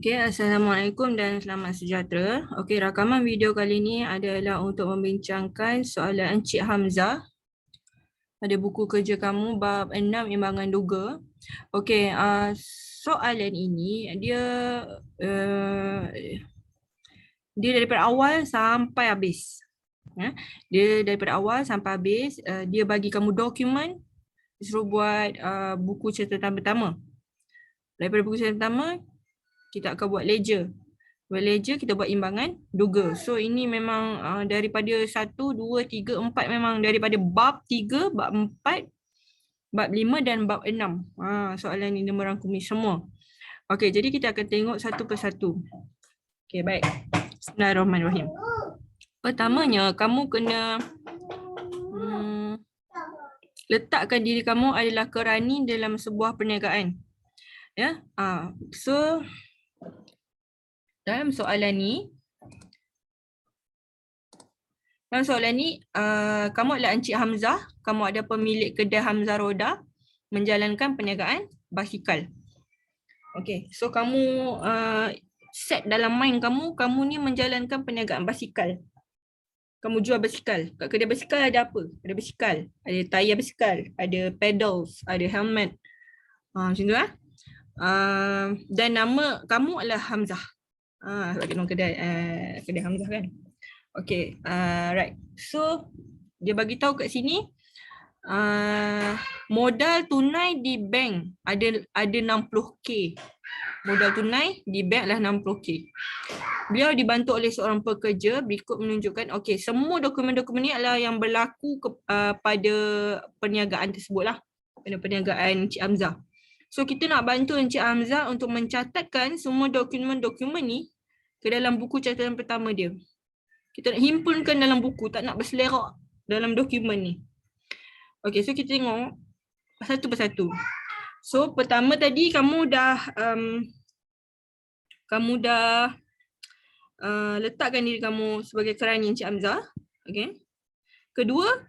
Okey, Assalamualaikum dan selamat sejahtera. Okey, rakaman video kali ini adalah untuk membincangkan soalan Encik Hamzah pada buku kerja kamu bab 6 imbangan duga. Okey, soalan ini uh, dia daripada awal sampai habis. Ya. Dia daripada awal sampai habis, dia bagi kamu dokumen, suruh buat buku catatan pertama. Daripada buku catatan pertama, kita akan buat ledger. Buat ledger, kita buat imbangan duga. So ini memang daripada 1, 2, 3, 4 memang daripada bab 3, bab 4, bab 5 dan bab 6. Soalan ini merangkumi semua. Okey, jadi kita akan tengok satu persatu. Okey, baik. Bismillahirrahmanirrahim. Pertamanya, kamu kena letakkan diri kamu adalah kerani dalam sebuah perniagaan. Ya. So dalam soalan ni, kamu adalah Encik Hamzah, kamu ada pemilik kedai Hamzah Roda, menjalankan perniagaan basikal. Okey, so kamu set dalam mind kamu ni menjalankan perniagaan basikal. Kamu jual basikal. Kat kedai basikal ada apa? Ada basikal, ada tayar basikal, ada pedals, ada helmet. Macam tu lah. Dan nama kamu adalah Hamzah. Sebab nama kedai Hamzah kan. Okay, right. So dia bagi tahu kat sini modal tunai di bank ada 60k. Modal tunai di bank adalah 60k. Beliau dibantu oleh seorang pekerja berikut menunjukkan okey, semua dokumen-dokumen ni adalah yang berlaku pada perniagaan tersebut lah. Pada perniagaan Encik Hamzah. So kita nak bantu Encik Hamzah untuk mencatatkan semua dokumen-dokumen ni ke dalam buku catatan pertama dia. Kita nak himpunkan dalam buku, tak nak berselerak dalam dokumen ni. Okey, so kita tengok satu persatu. So pertama tadi kamu dah letakkan diri kamu sebagai kerani Encik Hamzah. Okey. Kedua,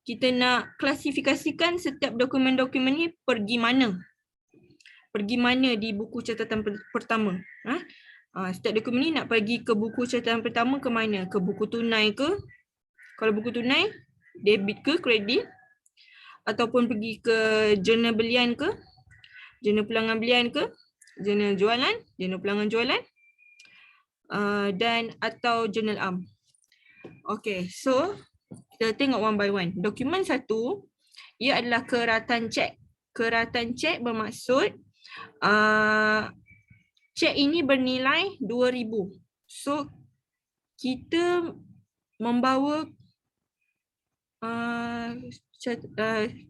kita nak klasifikasikan setiap dokumen-dokumen ni pergi mana. Pergi mana di buku catatan pertama. Setiap dokumen ni nak pergi ke buku catatan pertama ke mana? Ke buku tunai ke? Kalau buku tunai, debit ke kredit? Ataupun pergi ke jurnal belian ke? Jurnal pelanggan belian ke? Jurnal jualan? Jurnal pelanggan jualan? Dan atau jurnal am. Okay, so kita tengok one by one. Dokumen satu, ia adalah keratan cek. Keratan cek bermaksud cek ini bernilai 2,000. So kita membawa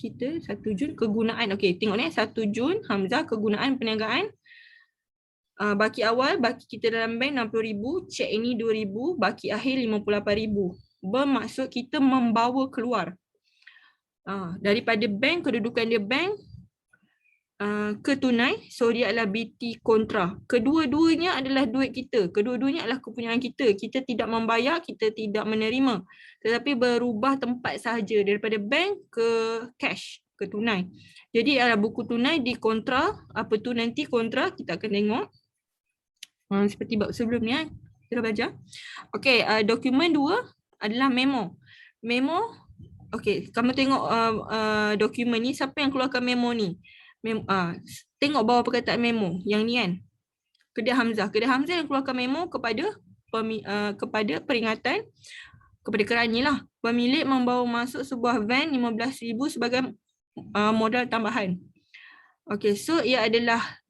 kita 1 Jun kegunaan. Okey, tengok ni 1 Jun Hamzah kegunaan perniagaan. Baki awal, baki kita dalam bank 60,000, cek ini 2,000, baki akhir 58,000. Bermaksud kita membawa keluar daripada bank, kedudukan dia bank ke tunai, so dia adalah BT kontra. Kedua-duanya adalah duit kita, kedua-duanya adalah kepunyaan kita. Kita tidak membayar, kita tidak menerima, tetapi berubah tempat sahaja daripada bank ke cash, ke tunai. Jadi adalah buku tunai di kontra. Apa tu nanti kontra kita akan tengok seperti bab sebelum ni kita belajar. Okey, dokumen 2 adalah memo. Memo, okey, kamu tengok dokumen ni, siapa yang keluarkan memo ni? Tengok bawah perkataan memo yang ni kan, kedai Hamzah. Kedai Hamzah yang keluarkan memo kepada peringatan kepada kerani lah. Pemilik membawa masuk sebuah van 15,000 sebagai modal tambahan. Okey, so ia adalah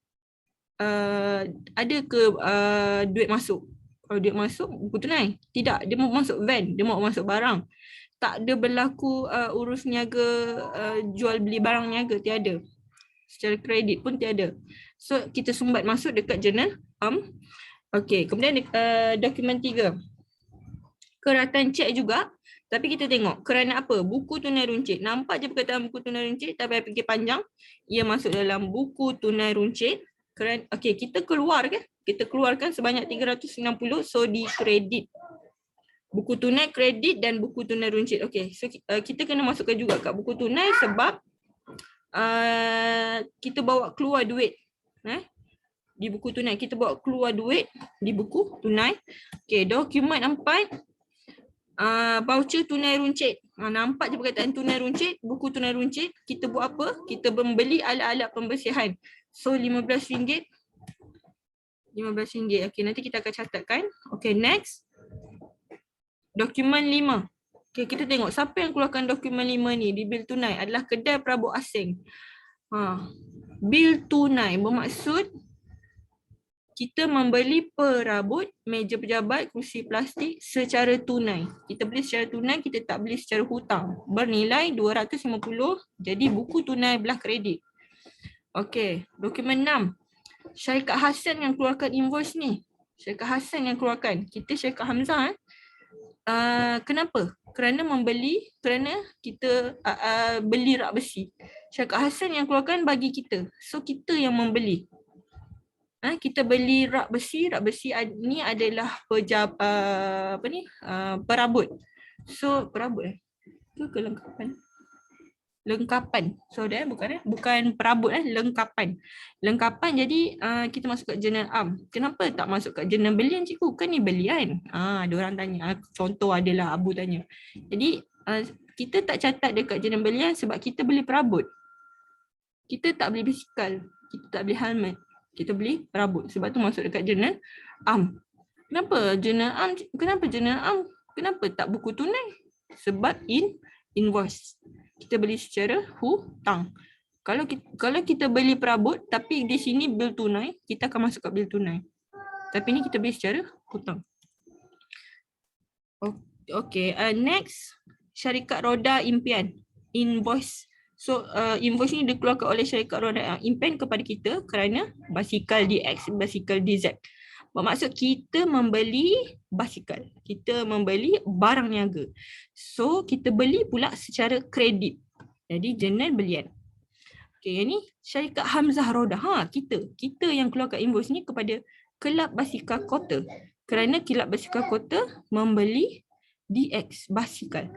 ada ke duit masuk? Kalau duit masuk buku tunai? Tidak, dia mau masuk van, dia mau masuk barang. Tak ada berlaku urus niaga, jual beli barang niaga, tiada. Secara kredit pun tiada. So kita sumbat masuk dekat jurnal am. Okey, kemudian dokumen 3. Keratan cek juga, tapi kita tengok kerana apa? Buku tunai runcit. Nampak je perkataan buku tunai runcit, tapi fikir panjang, ia masuk dalam buku tunai runcit. Okey, kita keluarkan sebanyak 390, so di kredit. Buku tunai kredit dan buku tunai runcit. Okey, so kita kena masukkan juga kat buku tunai sebab kita bawa keluar duit. di buku tunai. Kita bawa keluar duit di buku tunai. Okey, dokumen 4, voucher tunai runcit. Nampak je perkataan tunai runcit, buku tunai runcit. Kita buat apa? Kita membeli alat-alat pembersihan. So RM15. RM15. Okey, nanti kita akan catatkan. Okey, next. Dokumen 5. Okey, kita tengok siapa yang keluarkan dokumen 5 ni di bil tunai adalah kedai perabot asing. Bil tunai bermaksud kita membeli perabot, meja pejabat, kerusi plastik secara tunai. Kita beli secara tunai, kita tak beli secara hutang. Bernilai 250, jadi buku tunai belah kredit. Okey, dokumen 6. Syarikat Hasan yang keluarkan invoice ni. Syarikat Hasan yang keluarkan. Kita Syarikat Hamzah. Kenapa? Kerana kita beli rak besi. Syarikat Hasan yang keluarkan bagi kita. So kita yang membeli. Kita beli rak besi ni adalah perabot. So perabot itu kelengkapan. Lengkapan. So bukan perabot lengkapan. Lengkapan, jadi kita masuk kat jurnal am. Kenapa tak masuk kat jurnal belian cikgu? Kan ni belian. Ada orang tanya. Contoh adalah Abu tanya. Jadi kita tak catat dekat jurnal belian sebab kita beli perabot. Kita tak beli basikal. Kita tak beli helmet. Kita beli perabot. Sebab tu masuk dekat jurnal am. Kenapa jurnal am? Kenapa tak buku tunai? Sebab invoice. Kita beli secara hutang. Kalau kita beli perabot tapi di sini bil tunai, kita akan masuk kat bil tunai. Tapi ni kita beli secara hutang. Okay, next. Syarikat Roda Impian. Invoice. So invoice ni dikeluarkan oleh Syarikat Roda Impian kepada kita kerana basikal DX, basikal DZ. Bermaksud kita membeli basikal. Kita membeli barang niaga. So kita beli pula secara kredit. Jadi jurnal belian. Okay, yang ni Syarikat Hamzah Roda. Kita yang keluarkan invoice ni kepada Kelab Basikal Kota. Kerana Kelab Basikal Kota membeli DX basikal.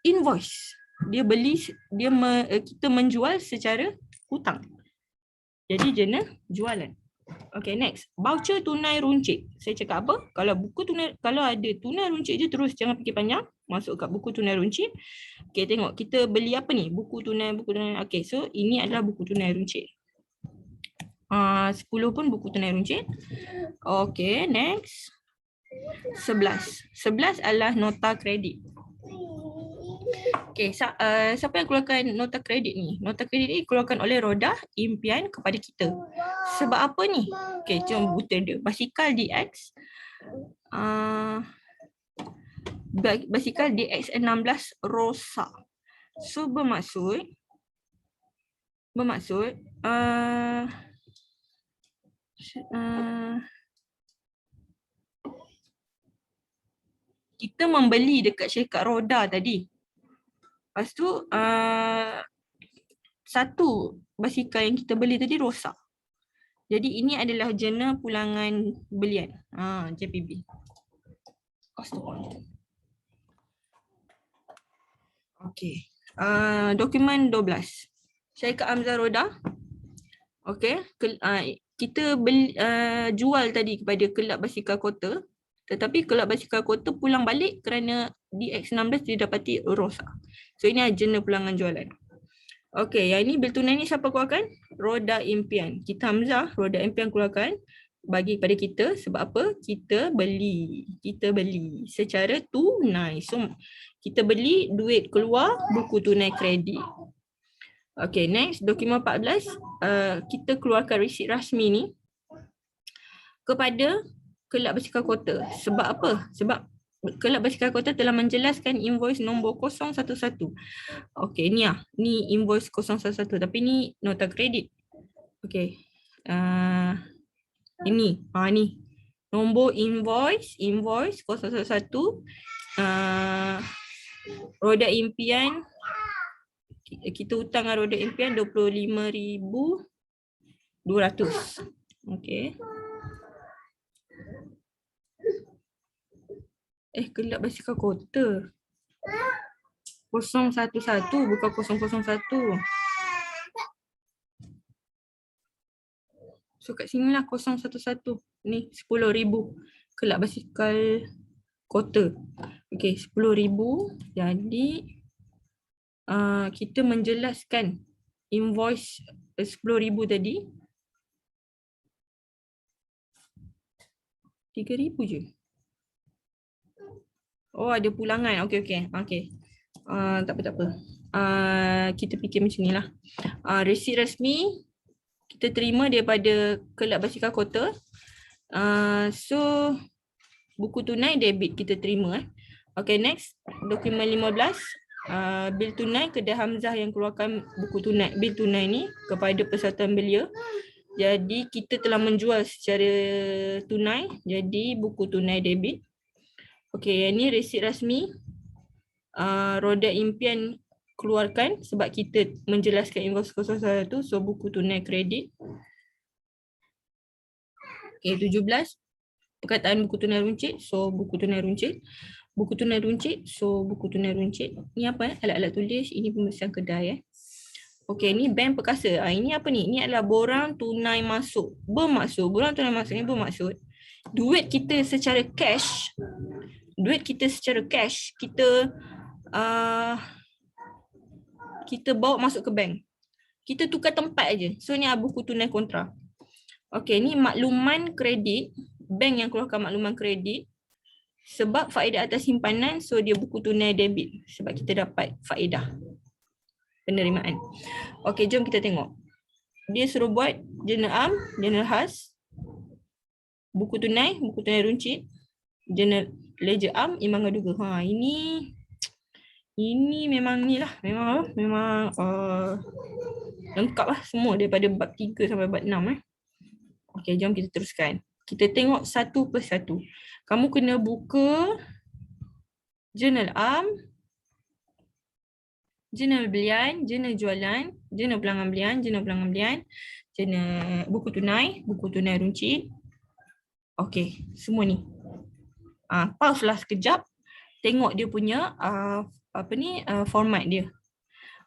Invoice. Kita menjual secara hutang. Jadi jurnal jualan. Okay, next. Voucher tunai runcit. Saya cakap apa? Kalau ada tunai runcit je terus, jangan fikir panjang. Masuk kat buku tunai runcit. Okay, tengok kita beli apa ni? Buku tunai. Okay, so ini adalah buku tunai runcit. 10 pun buku tunai runcit. Okay, next. 11 adalah nota kredit. Okay, siapa yang keluarkan nota kredit ni? Nota kredit ni keluarkan oleh Roda Impian kepada kita. Sebab apa ni? Okay, jom buta dia. Basikal DX. Basikal DX16 rosak. So bermaksud kita membeli dekat syarikat Roda tadi. Lepas tu satu basikal yang kita beli tadi rosak. Jadi ini adalah jurnal pulangan belian. JPB. Okey. Dokumen 12. Syarikat Hamzah Roda. Okey. Kita jual tadi kepada Kelab Basikal Kota. Tetapi Kelab Basikal Kota pulang balik kerana DX16 didapati rosak. So ini adalah jurnal pulangan jualan. Okey, yang ini bil tunai ni siapa keluarkan? Roda Impian. Kita Hamzah, Roda Impian keluarkan bagi kepada kita. Sebab apa? Kita beli secara tunai. So kita beli, duit keluar, buku tunai kredit. Okey, next dokumen 14. Kita keluarkan resit rasmi ni kepada Kelab Basikal Kota. Sebab apa? Sebab Kelab Basikal Kota telah menjelaskan invoice nombor 011. Okey, ni invoice 011 tapi ni nota kredit. Okey. Ini, ni. Nombor invoice 011. Roda Impian. Kita hutang dengan Roda Impian 25,200. Okey. Kelab Basikal Kota. 011 bukan 001. So kat sini lah 011. Ni 10,000 kelab basikal quarter. Okay, 10,000. Jadi kita menjelaskan invoice 10,000 tadi 3,000 je. Oh, ada pulangan. Okay. Tak apa. Kita fikir macam ni lah. Resit rasmi kita terima daripada kelab basikal kota. So buku tunai debit kita terima. Okay, next. Dokumen 15. Bil tunai kedai Hamzah yang keluarkan buku tunai, bil tunai ni kepada persatuan belia. Jadi kita telah menjual secara tunai, jadi buku tunai debit. Okay, yang ni resit rasmi Roda Impian keluarkan sebab kita menjelaskan invoice 011, so buku tunai kredit. Okay, 17. Perkataan buku tunai runcit, so buku tunai runcit. Buku tunai runcit, so buku tunai runcit. Ni apa? Alat-alat tulis, ini pemeriksaan kedai. Okay, ni bank perkasa. Ini apa ni? Ini adalah borang tunai masuk. Bermaksud, borang tunai masuk ni bermaksud duit kita secara cash, kita bawa masuk ke bank. Kita tukar tempat aja. So ni buku tunai kontra. Okay, ni makluman kredit. Bank yang keluarkan makluman kredit. Sebab faedah atas simpanan, so dia buku tunai debit. Sebab kita dapat faedah penerimaan. Okay, jom kita tengok. Dia suruh buat General Am, General Khas, buku tunai runcit, General Ledger Am, Imbang Gaduga. Ini memang ni lah, memang lengkap lah semua daripada bab 3 sampai bab 6. Okay, jom kita teruskan. Kita tengok satu persatu. Kamu kena buka Jurnal Am, Jurnal Belian, Jurnal Jualan, Jurnal Pelanggan Belian, Jurnal Pelanggan Belian, Jurnal buku tunai runcit. Okay, semua ni. Pause lah sekejap. Tengok dia punya format dia.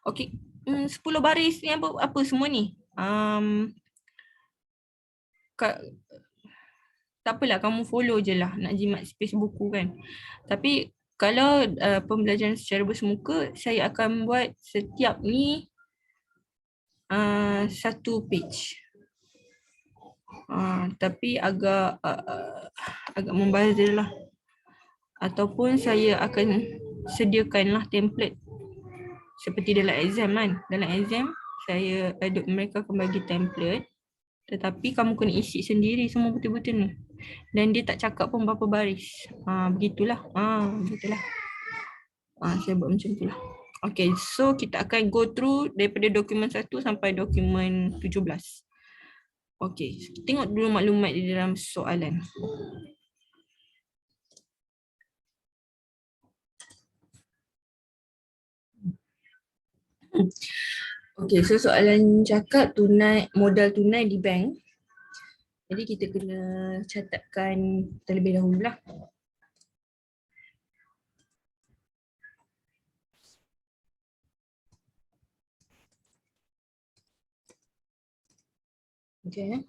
Okay, 10 baris ni apa semua ni. Tak apalah, kamu follow je lah, nak jimat space buku kan. Tapi kalau pembelajaran secara bersemuka, saya akan buat setiap ni satu page. Tapi agak membazir lah. Ataupun saya akan sediakanlah template seperti dalam exam kan. Dalam exam mereka akan bagi template, tetapi kamu kena isi sendiri semua betul-betul ni. Dan dia tak cakap pun berapa baris. Begitulah. Saya buat macam itulah. Okay, so kita akan go through daripada dokumen 1 sampai dokumen 17. Okay, tengok dulu maklumat di dalam soalan. Okay, so soalan cakap modal tunai di bank. Jadi kita kena catatkan terlebih dahulu lah. Okay.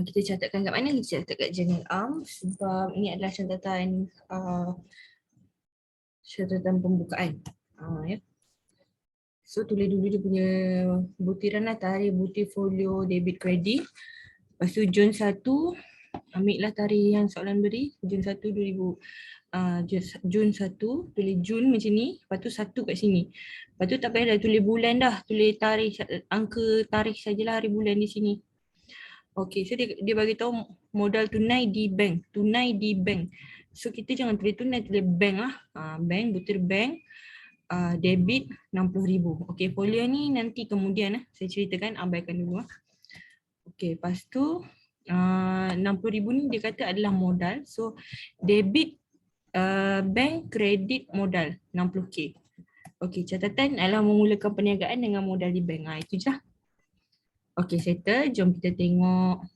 Kita catatkan kat mana? Kita catat kat Jurnal Am sebab ini adalah catatan pembukaan. Ya. So tulis dulu dia punya butiran lah, tarikh butir folio debit kredit. Lepas tu Jun 1, ambil lah tarikh yang soalan beri. Jun 1 Jun 1, tulis Jun macam ni. Lepas tu 1 kat sini. Lepas tu tak payah dah tulis bulan dah. Tulis tarikh, angka tarikh sajalah, hari bulan di sini. Okay, so dia bagi tahu modal tunai di bank. Tunai di bank. So kita jangan tulis tunai, tulis bank lah. Bank, butir bank. Debit 60,000. Okay, folio ni nanti kemudian saya ceritakan, abaikan dulu. Okay, lepas tu 60,000 ni dia kata adalah modal. So debit bank, kredit modal 60k. Okay, catatan adalah memulakan perniagaan dengan modal di bank. Itu je lah. Okay, settle. Jom kita tengok.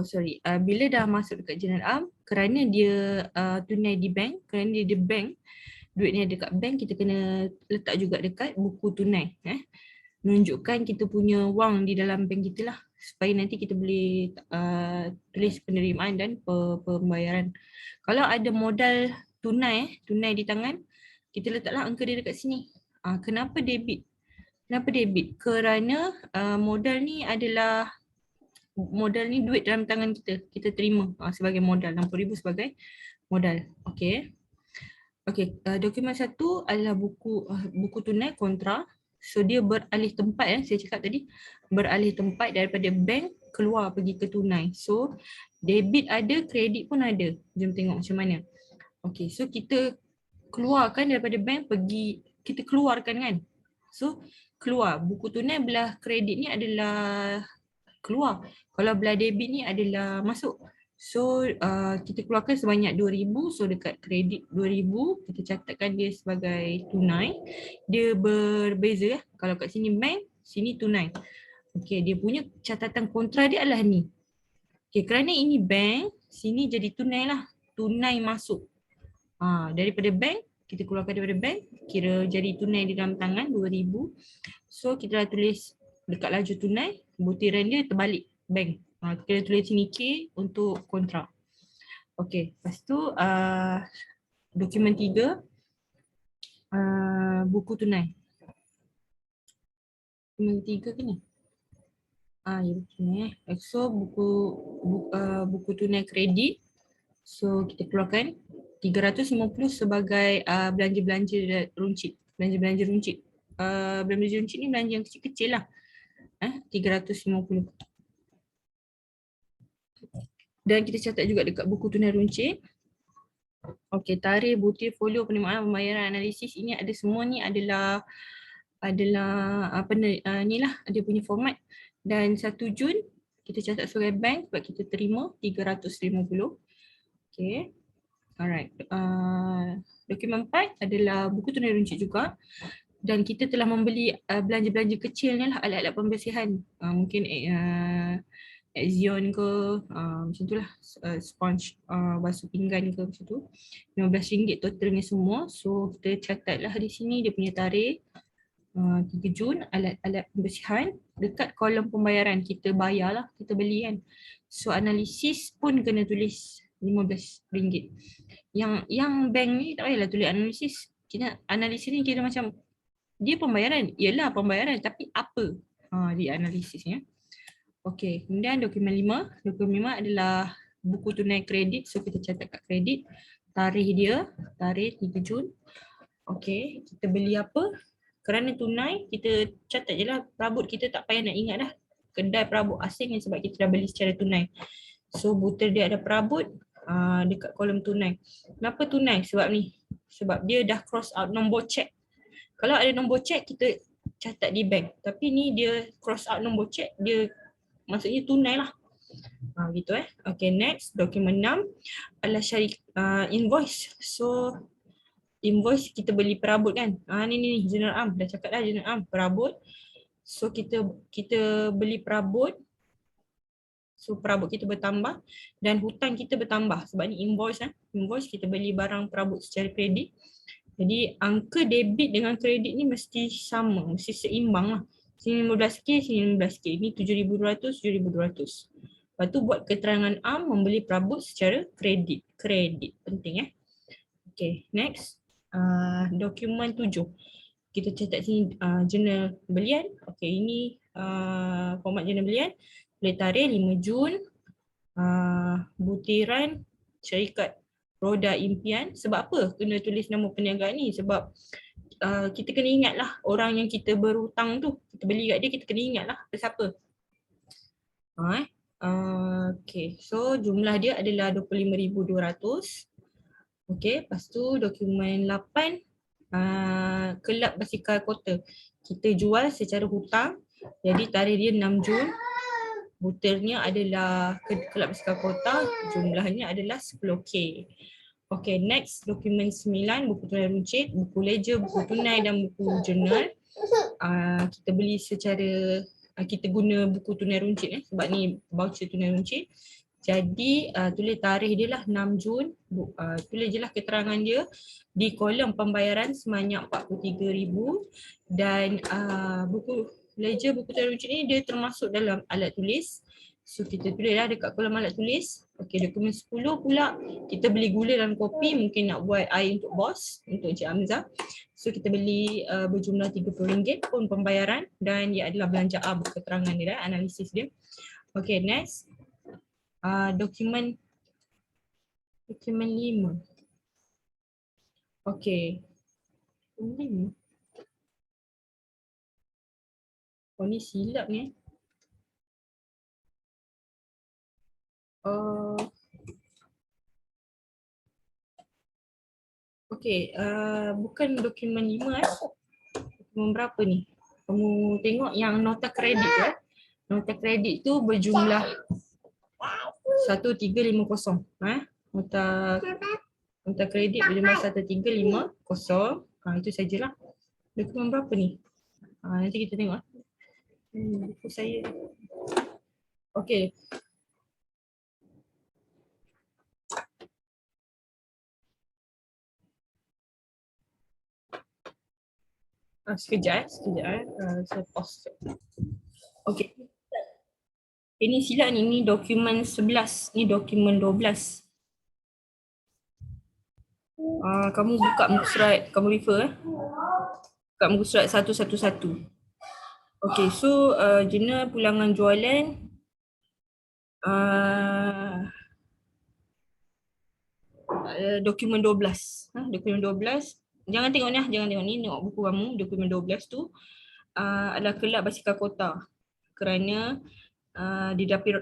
Sorry. Bila dah masuk dekat Jurnal Am, kerana dia tunai di bank, kerana dia di bank, duit ni ada dekat bank, kita kena letak juga dekat buku tunai. menunjukkan kita punya wang di dalam bank kita lah, supaya nanti kita boleh tulis penerimaan dan pembayaran. Kalau ada modal tunai, tunai di tangan, kita letaklah angka dia dekat sini. Kenapa debit? Kenapa debit? Kerana modal ni duit dalam tangan kita. Kita terima sebagai modal, 60,000 sebagai modal. Okey. Okey, dokumen satu adalah buku tunai kontra. So dia beralih tempat, saya cakap tadi, beralih tempat daripada bank keluar pergi ke tunai. So debit ada, kredit pun ada. Jom tengok macam mana. Okey, so kita keluarkan daripada bank pergi, kita keluarkan kan. So keluar, buku tunai belah kredit ni adalah keluar. Kalau belah debit ni adalah masuk. So kita keluarkan sebanyak 2,000. So dekat kredit 2,000, kita catatkan dia sebagai tunai. Dia berbeza ya. Kalau kat sini bank, sini tunai. Okey, dia punya catatan kontra dia adalah ni. Okey, kerana ini bank, sini jadi tunai lah. Tunai masuk. Daripada bank, kita keluarkan daripada bank, kira jadi tunai di dalam tangan 2,000. So kita dah tulis dekat laju tunai, butiran dia terbalik bank. Kita tulis sini K untuk kontrak. Okey, lepas tu dokumen 3, buku tunai. Dokumen 3 ke ni? Ya betul ni. So buku tunai kredit. So kita keluarkan 350 sebagai belanja-belanja runcit. Belanja-belanja runcit. Belanja-belanja runcit ni belanja yang kecil-kecil lah. 350. Dan kita catat juga dekat buku tunai runcit. Okey, tarikh, butir, folio, penerimaan, pembayaran, analisis, ini ada semua ni adalah apa ni lah, dia punya format. Dan 1 Jun kita catat sebagai bank sebab kita terima 350. Okey. Alright. Dokumen 4 adalah buku tunai runcit juga. Dan kita telah membeli belanja-belanja kecil ni lah, alat-alat pembersihan. Mungkin Axion ke, macam tu lah, sponge basuh pinggan ke macam tu. RM15 totalnya semua. So kita catat lah di sini dia punya tarikh 3 Jun, alat-alat pembersihan. Dekat kolom pembayaran kita bayar lah, kita beli kan. So analisis pun kena tulis RM15. Yang bank ni tak payahlah tulis analisis. Analisis ni kira macam dia pembayaran, ialah pembayaran tapi apa di analisisnya. Okey, kemudian dokumen 5. Dokumen 5 adalah buku tunai kredit. So kita catat kat kredit. Tarikh dia, tarikh 3 Jun. Okey, kita beli apa? Kerana tunai, kita catat je lah. Perabot kita tak payah nak ingat dah. Kedai perabot asing ni sebab kita dah beli secara tunai. So butir dia ada perabot dekat kolom tunai. Kenapa tunai? Sebab ni. Sebab dia dah cross out nombor cek. Kalau ada nombor cek, kita catat di bank. Tapi ni dia cross out nombor cek, dia maksudnya tunai lah. Gitu Okay, next. Dokumen 6 adalah invoice. So invoice kita beli perabot kan. Ni General Am. Dah cakap dah General Am. Perabot. So kita beli perabot. So perabot kita bertambah. Dan hutang kita bertambah. Sebab ni invoice. Invoice kita beli barang perabot secara kredit. Jadi angka debit dengan kredit ni mesti sama. Mesti seimbang lah. Sini 15K, sini 15K. Ini 7,200, 7,200. Lepas tu buat keterangan am membeli perabot secara kredit. Kredit. Penting Okay, next. Dokumen 7. Kita catat sini jurnal belian. Okay, ini format jurnal belian. Boleh tarikh 5 Jun. Butiran syarikat Roda Impian. Sebab apa kena tulis nama perniagaan ni? Sebab kita kena ingat lah orang yang kita berhutang tu, kita beli kat dia, kita kena ingat lah siapa. Okay, so jumlah dia adalah 25,200. Okay, lepas tu dokumen 8, kelab basikal kota. Kita jual secara hutang, jadi tarikh dia 6 Jun. Butirnya adalah kelab basikal kota, jumlahnya adalah 10K. Okay, next dokumen 9, buku tunai runcit, buku ledger, buku tunai dan buku jurnal. Kita beli secara, kita guna buku tunai runcit sebab ni voucher tunai runcit. Jadi tulis tarikh dia lah 6 Jun, tulis je lah keterangan dia di kolom pembayaran sebanyak 43,000 dan ledger buku tanda rujuk ni dia termasuk dalam alat tulis. So kita tulislah dekat kolom alat tulis. Okey, dokumen 10 pula kita beli gula dan kopi, mungkin nak buat air untuk bos, untuk Encik Hamzah. So kita beli berjumlah RM30 pun pembayaran dan ia adalah belanjaan keterangan dia, analisis dia. Okey, next. Dokumen 5. Okey. 5. Oh ni silap ni. Okey, bukan dokumen 5 Dokumen berapa ni? Kamu tengok yang nota kredit ya. Nota kredit tu berjumlah 1350. Nota kredit berjumlah 1350. Itu sajalah. Dokumen berapa ni? Nanti kita tengok. Buku saya. Okey. Sekejap. Saya pause. Okey. Ini silap ni, ini dokumen 11, ni dokumen 12. Kamu buka muka surat, kamu refer buka muka surat 111. Okey, so jurnal pulangan jualan dokumen 12. Dokumen 12. Jangan tengok ni, tengok buku kamu. Dokumen 12 tu adalah kelab basikal kota kerana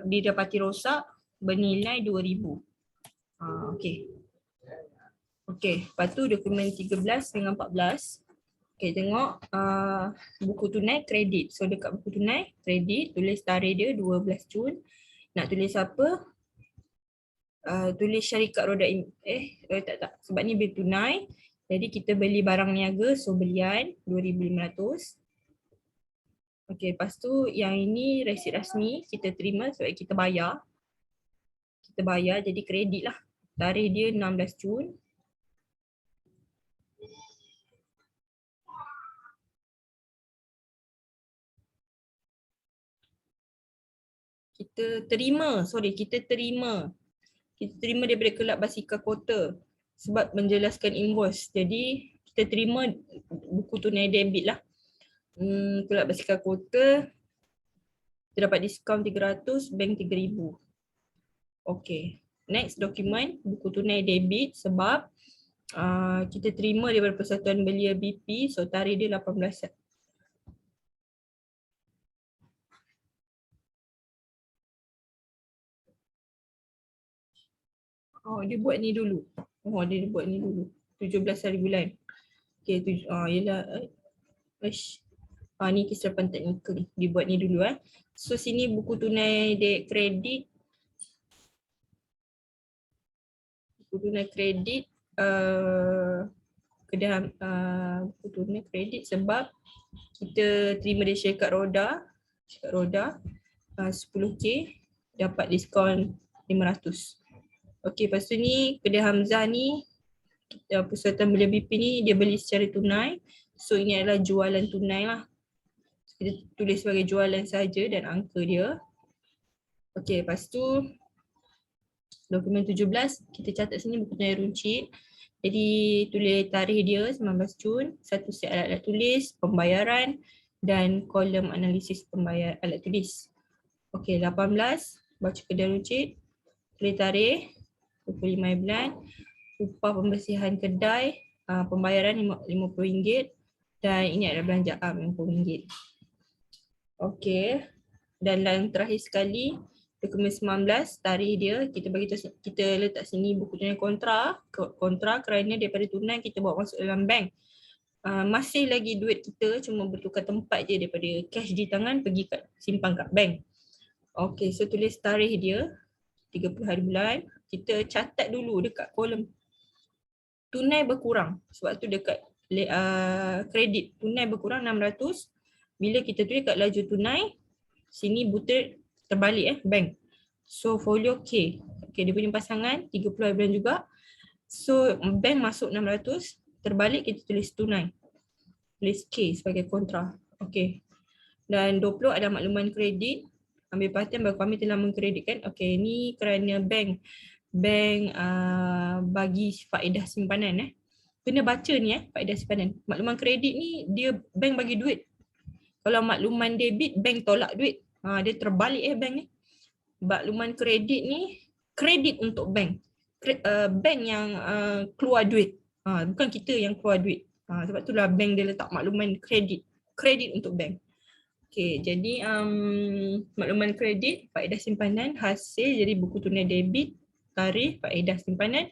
didapati rosak bernilai RM2,000. Okey, lepas tu dokumen 13 dengan 14. Okey, tengok buku tunai kredit. So dekat buku tunai kredit tulis tarikh dia 12 Jun. Nak tulis apa? Tulis syarikat roda tak. Sebab ni bil tunai. Jadi kita beli barang niaga, so belian RM2,500. Okey, lepas tu yang ini resit rasmi kita terima sebab kita bayar. Kita bayar jadi kredit lah. Tarikh dia 16 Jun. Kita terima daripada kelab basikal kota sebab menjelaskan invoice. Jadi kita terima buku tunai debit lah. Kelab basikal kota kita dapat diskaun 300, bank 3,000. Okey. Next dokumen buku tunai debit sebab kita terima daripada Persatuan Belia BP, so tarikh dia 18. Dia buat ni dulu. 17 hari bulan. Okey, yelah. Ni kesilapan teknikal ni. Dia buat ni dulu So sini buku tunai kredit. Buku tunai kredit buku tunai kredit sebab kita terima dari syarikat roda 10K dapat diskaun 500. Okey, lepas tu ni kedai Hamzah ni Persatuan Belia BP ni dia beli secara tunai. So ini adalah jualan tunai lah. Kita tulis sebagai jualan saja dan angka dia. Okey, lepas tu dokumen 17 kita catat sini buku tunai runcit. Jadi tulis tarikh dia 19 Jun, satu set alat tulis, pembayaran dan kolom analisis pembayar alat tulis. Okey, 18 baca kedai runcit, tulis tarikh 25 bulan, upah pembersihan kedai, pembayaran RM50 dan ini adalah belanjaan RM50. Okey. Dan yang terakhir sekali dokumen 19 tarikh dia kita letak sini buku tunai kontra kerana daripada tunai kita bawa masuk dalam bank. Masih lagi duit kita cuma bertukar tempat je daripada cash di tangan pergi simpan kat bank. Okey, so tulis tarikh dia 30 hari bulan. Kita catat dulu dekat kolom tunai berkurang. Sebab tu dekat kredit tunai berkurang 600. Bila kita tulis kat laju tunai, sini butir terbalik bank. So folio K. Okay, dia punya pasangan 30 hari bulan juga. So bank masuk 600, terbalik kita tulis tunai. Tulis K sebagai kontra. Okay. Dan 20 ada makluman kredit. Ambil perhatian bahawa kami telah mengkreditkan. Okey, ni kerana bank bagi faedah simpanan. Kena baca ni faedah simpanan. Makluman kredit ni dia bank bagi duit. Kalau makluman debit, bank tolak duit. Dia terbalik bank ni. Makluman kredit ni kredit untuk bank. Bank yang keluar duit. Bukan kita yang keluar duit. Sebab itulah bank dia letak makluman kredit. Kredit untuk bank. Okay, jadi makluman kredit, faedah simpanan, hasil, jadi buku tunai debit, tarikh, faedah simpanan.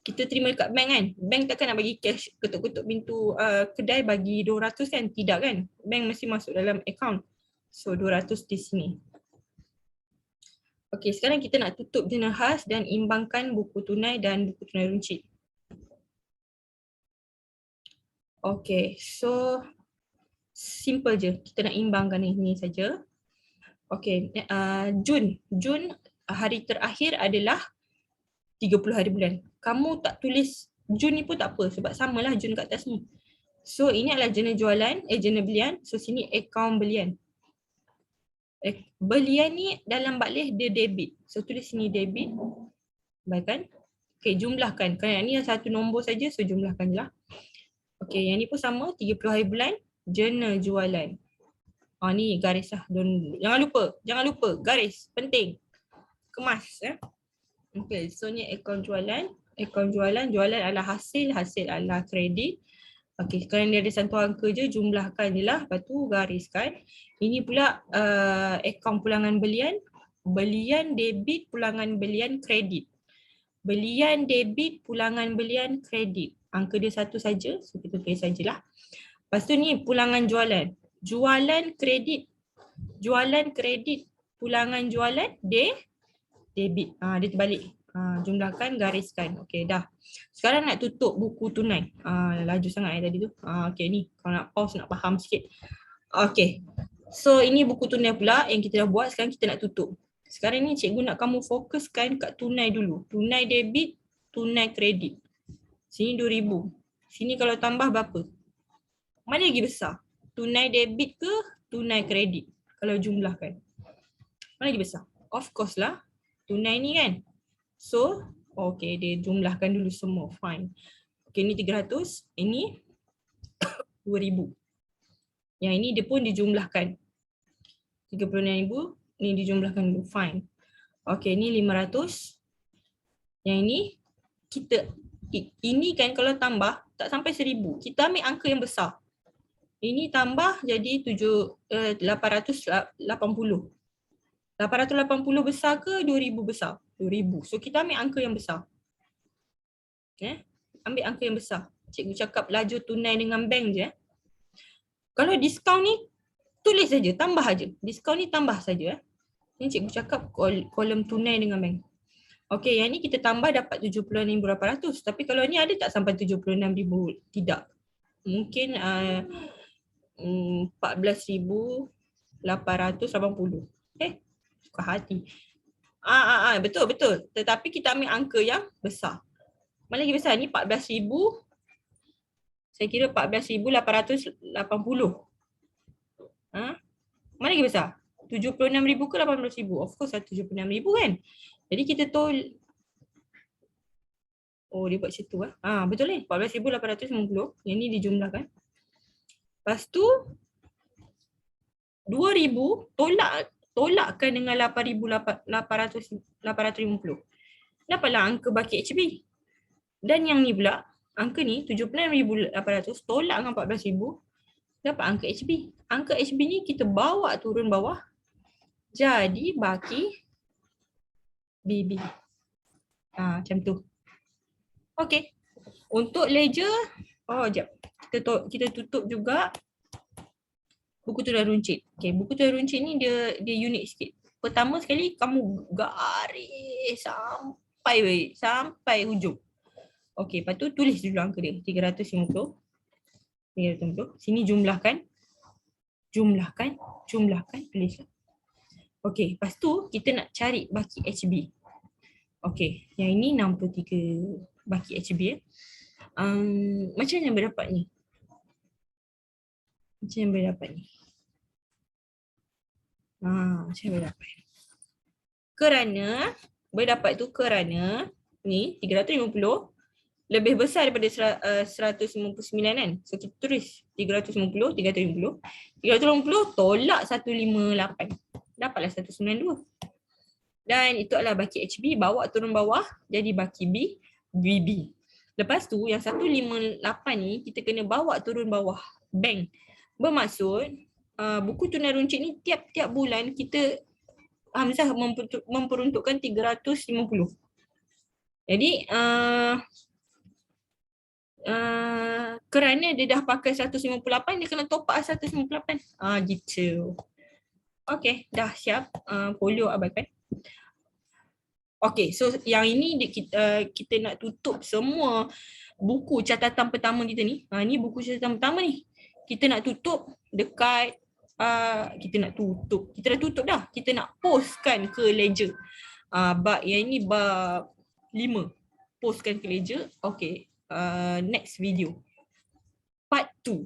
Kita terima dekat bank kan. Bank takkan nak bagi cash ketuk-ketuk pintu kedai bagi 200 kan. Tidak kan. Bank mesti masuk dalam account. So 200 di sini. Okey, sekarang kita nak tutup jurnal khas dan imbangkan buku tunai dan buku tunai runcit. Okey, so simple je. Kita nak imbangkan ini saja. Okey, Jun hari terakhir adalah 30 hari bulan. Kamu tak tulis Jun ni pun tak apa sebab samalah Jun kat atas ni. So ini adalah jurnal jualan, jurnal belian. So sini akaun belian. Belian ni dalam baklih dia debit. So tulis sini debit. Baik kan? Okey, jumlahkan. Kerana ni satu nombor saja, so jumlahkan je lah. Okey, yang ni pun sama, 30 hari bulan, jurnal jualan. Ni garis lah. Jangan lupa, garis, penting. Kemas Okey, so ni akaun jualan. Akaun jualan adalah hasil adalah kredit. Okey, kerana dia ada satu angka je, jumlahkan je lah. Lepas tu gariskan. Ini pula akaun pulangan belian. Belian debit, pulangan belian kredit. Belian debit, pulangan belian kredit. Angka dia satu saja, so kita tulis sajalah. Lepas tu ni pulangan jualan. Jualan kredit, pulangan jualan debit. Dia terbalik. Jumlahkan, gariskan. Okey, dah. Sekarang nak tutup buku tunai. Laju sangat tadi tu. Okey, ni kalau nak pause nak faham sikit. Okey. So ini buku tunai pula yang kita dah buat, sekarang kita nak tutup. Sekarang ni cikgu nak kamu fokuskan kat tunai dulu. Tunai debit, tunai kredit. Sini 2,000. Sini kalau tambah berapa? Mana lagi besar? Tunai debit ke tunai kredit? Kalau jumlahkan. Mana lagi besar? Of course lah. Tunai ni kan. So, okay, dia jumlahkan dulu semua. Fine. Okay, ni 300. Ini 2,000. Yang ini dia pun dijumlahkan. 36,000. Ni dijumlahkan dulu. Fine. Okay, ni 500. Yang ini, ini kan kalau tambah, tak sampai 1,000. Kita ambil angka yang besar. Ini tambah jadi 880. 880 besar ke 2,000 besar? 2,000. So kita ambil angka yang besar. Ambil angka yang besar. Cikgu cakap laju tunai dengan bank je. Kalau diskaun ni, tulis saja, tambah saja. Diskaun ni tambah saja. Ini cikgu cakap kolom tunai dengan bank. Okey, yang ni kita tambah dapat 76,800. Tapi kalau ni ada tak sampai 76,000? Tidak. Mungkin 14,880. Suka hati. Betul. Tetapi kita ambil angka yang besar. Mana lagi besar? Ni 14,000. Saya kira 14,880. Mana lagi besar? 76,000 ke 18,000? Of course 76,000 kan? Jadi kita dia buat situ betul ni. 14,850. Yang ni dijumlahkan. Lepas tu 2,000 tolakkan dengan 8,850. Dapatlah angka baki HB. Dan yang ni pula, angka ni 76,800 tolak dengan 14,000, dapat angka HB. Angka HB ni kita bawa turun bawah, jadi baki BB. Macam tu. Okey. Untuk ledger, jap. Kita tutup juga buku tunai runcit. Okey, buku tunai runcit ni dia unik sikit. Pertama sekali kamu garis sampai hujung. Okey, lepas tu tulis dulu angka dia. 350. Sini jumlahkan, tulislah. Okey, lepas tu kita nak cari baki HB. Okey, yang ini 63 baki HB. Macam mana berdapat ni? Macam boleh dapat. Kerana, boleh dapat tu kerana ni 350 lebih besar daripada 159 kan. So kita tulis 350, 350. 350 tolak 158. Dapatlah 192. Dan itu adalah baki HB, bawa turun bawah jadi baki B, BB. Lepas tu yang 158 ni kita kena bawa turun bawah bank. Bermaksud buku tunai runcit ni tiap-tiap bulan kita Hamzah memperuntukkan 350. Jadi kerana dia dah pakai 158, dia kena top up 158. Gitu. Okay, dah siap. Folio abaikan. Okay, so yang ini kita nak tutup semua buku catatan pertama kita ni. Ni buku catatan pertama ni. Kita nak tutup dekat, kita dah tutup dah. Kita nak postkan ke ledger. Bab yang ini bab 5. Postkan ke ledger. Okay, next video. Part 2.